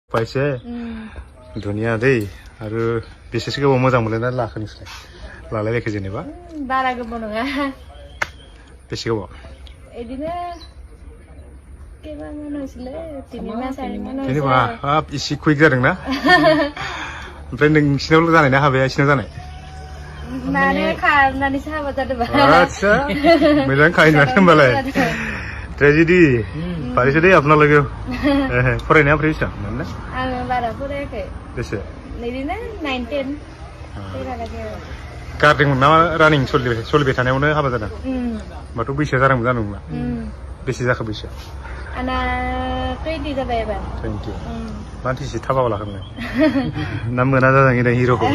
पाइसे दुनिया दै आरो बेसेसो गोबाव मोजां मोनलायना लाखो नोंसोरलाय लालायलायखो जेनेबा बारा गोबाव नङा बेसे गोबाव इदिनो केबा मानसलै 3 मास 4 मास जेनेबा हाब इसे कुइक जादों ना ओमफ्राय नोंसिनाव जानाय ना हाबाया इसिनाव जानाय माने खारनानैसो हाबा जादोंबा आच्छा मोजां खाहैनानै होमबालाय ट्रेजेडी फारिसो दै आपना लोगो फरायनाया ओमफ्राय बेसेबां मोनना आङो बारा फरायाखै बेसे बिदिनो 9 10 फरायाखै गारदोंमोन ना रानिं सोलिबाय थानायावनो हाबा जादों होमबाथ' बैसोआ जादोंमोन जानाय नंला बेसे जाखो बैसोआ आंना 20 जाबाय एबार 20 मानोथो एसे थाब हाबा लाखो ना मोना जाजाङै दा हिर'खौ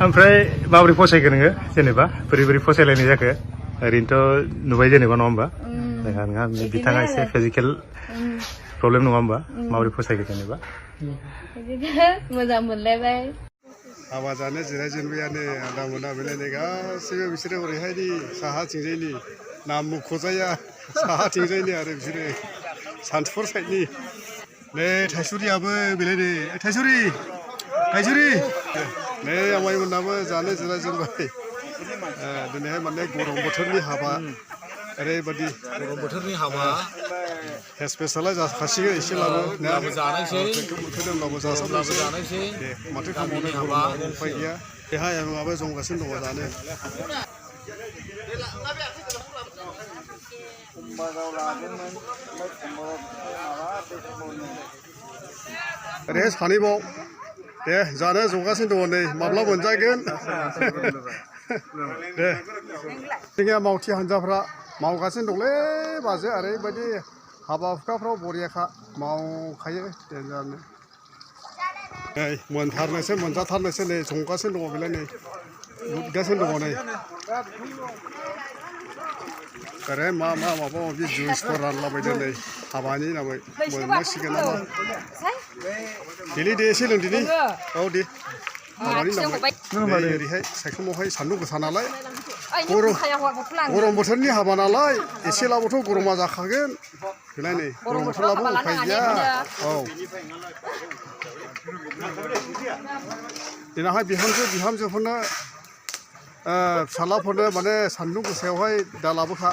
ओमफ्राय माबोरै फसायखो नोङो जेनेबा बोरै बोरै फसायलायनाय जाखो ओरैनोथ' नुबाय जेनेबा नङा होमबा नोंहा बिथाङा एसे फिजिकेल प्रब्लेम नङा होमबा माबोरै फसायखो जेनेबा मोजां मोनलायबाय हाबा जानो जिरायजेनबायानो आदा मोना बेलायनाय गासैबो बिसोरो ओरैहायनि साहाथिंजायनि नाम मुंख'जाया साहाथिंजायनि आरो बिसोरो सान्थिफुर साइडनि नै थाइसुरियाबो बेलायनो थाइसुरि नै आमाइमोनाबो जानो जिरायजेनबाय दिनैहाय माने गरम बोथोरनि हाबा ओरैबायदि गरम बोथोरनि हाबा स्पेसालाय जाखासिगोन एसेब्लाबो जानायसै मोनफैदोंब्लाबो जानायसै दे माथो खालामनो हाबा उफाय गैया बेहाय माबा जमगासिनो दङ जानो ओरैहाय सानैबाव दे जानो जगासिनो दङ नै माब्ला मोनजागोन दे जोंनिया मावथि हान्जाफ्रा मावगासिनो दंलै बाजै ओरैबायदि हाबा हुखाफ्राव बरियाखा मावखायो देन्जारनो नै मोनथारनोसै मोनजाथारनोसै नै संगासिनो दङ बेलाय नै गुदगासिनो दङ नै ओरै माबा माबि जुइसफोर रानलाबायदों नै हाबानि नामै मोननांसिगोन नामा दे एसे लों दिनै औ दे हाबानि नामै ओरैहाय सायख्लुमावहाय सान्दुं गोसा नालाय गरम बोथोरनि हाबा नालाय एसेलाबोथ' गरमा जाखागोन बेलाय नै गरम बोथोरलाबो उफाय गैया औ देनांहाय बिहामजोफोरनो फिसालाफोरनो माने सान्दुं गोसायावहाय दा लाबोखा